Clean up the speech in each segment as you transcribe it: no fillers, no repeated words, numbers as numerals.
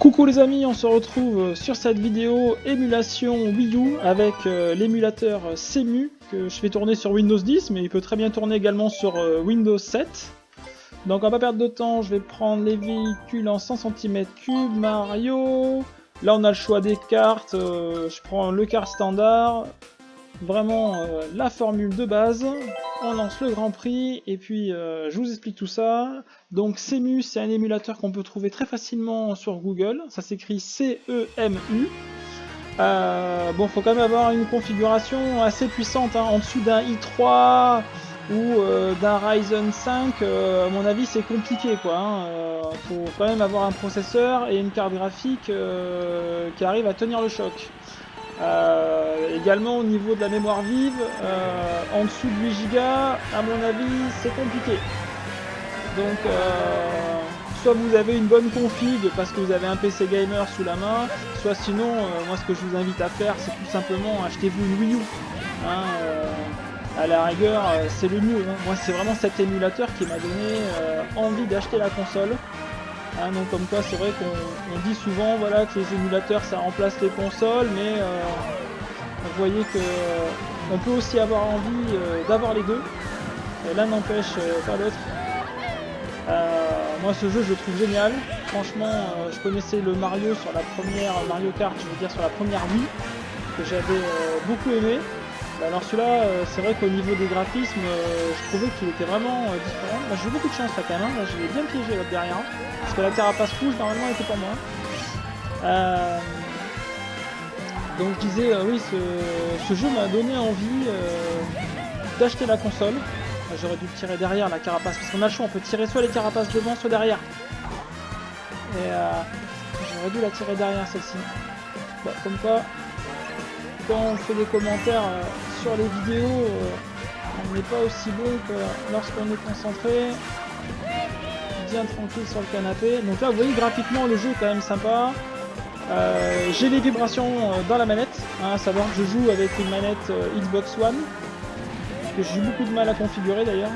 Coucou les amis, on se retrouve sur cette vidéo émulation Wii U avec l'émulateur Cemu que je fais tourner sur Windows 10, mais il peut très bien tourner également sur Windows 7. Donc on va pas perdre de temps, je vais prendre les véhicules en 100 cm3, Mario. Là on a le choix des cartes, je prends le kart standard, vraiment la formule de base. On lance le Grand Prix et puis je vous explique tout ça. Donc Cemu, c'est un émulateur qu'on peut trouver très facilement sur Google. Ça s'écrit C-E-M-U. Bon, faut quand même avoir une configuration assez puissante. En dessous d'un i3 ou d'un Ryzen 5, à mon avis, c'est compliqué, quoi. Faut quand même avoir un processeur et une carte graphique qui arrive à tenir le choc. Également au niveau de la mémoire vive, en dessous de 8 Go, à mon avis, c'est compliqué. Donc, soit vous avez une bonne config parce que vous avez un PC gamer sous la main, soit sinon, moi ce que je vous invite à faire, c'est tout simplement achetez-vous une Wii U. À la rigueur, c'est le mieux. Moi, c'est vraiment cet émulateur qui m'a donné envie d'acheter la console. Donc comme quoi c'est vrai qu'on dit souvent voilà, que les émulateurs ça remplace les consoles, mais vous voyez que on peut aussi avoir envie d'avoir les deux, et l'un n'empêche pas l'autre. Moi ce jeu je le trouve génial, franchement je connaissais le Mario sur la première Mario Kart, je veux dire sur la première Wii, que j'avais beaucoup aimé. Alors celui-là, c'est vrai qu'au niveau des graphismes, je trouvais qu'il était vraiment différent. J'ai eu beaucoup de chance là quand même, là je l'ai bien piégé là derrière, parce que la carapace rouge normalement était pour moi. Donc je disais, oui, ce jeu m'a donné envie d'acheter la console. J'aurais dû le tirer derrière la carapace, parce qu'on a le choix, on peut tirer soit les carapaces devant, soit derrière. Et j'aurais dû la tirer derrière celle-ci. Bon, comme quoi, quand on fait des commentaires sur les vidéos, on n'est pas aussi bon que lorsqu'on est concentré, bien tranquille sur le canapé. Donc là vous voyez graphiquement le jeu est quand même sympa. J'ai les vibrations dans la manette, à savoir que je joue avec une manette Xbox One, que j'ai eu beaucoup de mal à configurer d'ailleurs.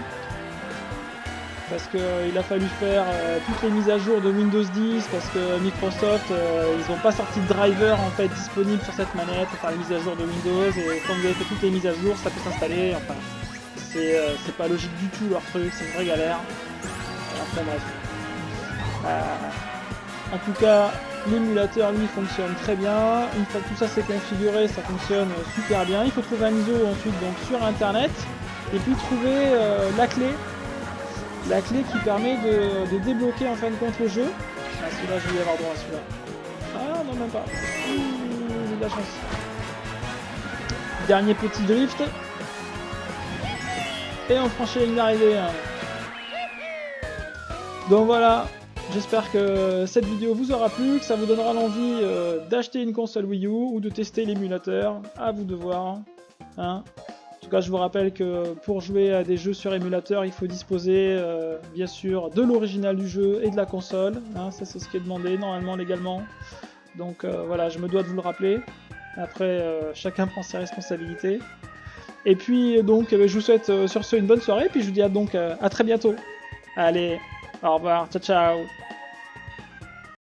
Parce qu'il a fallu faire toutes les mises à jour de Windows 10 parce que Microsoft ils n'ont pas sorti de driver en fait disponible sur cette manette pour faire les mises à jour de Windows, et quand vous avez fait toutes les mises à jour ça peut s'installer, enfin c'est pas logique du tout leur truc, c'est une vraie galère. Enfin bref. En tout cas l'émulateur lui fonctionne très bien, une fois que tout ça c'est configuré ça fonctionne super bien. Il faut trouver un ISO ensuite donc sur internet et puis trouver la clé qui permet de débloquer en fin de compte le jeu. Ah, celui-là, je vais y avoir droit à celui-là. Ah non, même pas. J'ai de la chance. Dernier petit drift. Et on franchit la ligne d'arrivée. Donc voilà, j'espère que cette vidéo vous aura plu, que ça vous donnera l'envie d'acheter une console Wii U ou de tester l'émulateur. À vous de voir. En tout cas, je vous rappelle que pour jouer à des jeux sur émulateur, il faut disposer bien sûr de l'original du jeu et de la console. Ça c'est ce qui est demandé normalement légalement. Donc voilà, je me dois de vous le rappeler. Après, chacun prend ses responsabilités. Et puis donc, je vous souhaite sur ce une bonne soirée. Et puis je vous dis donc à très bientôt. Allez, au revoir, ciao ciao.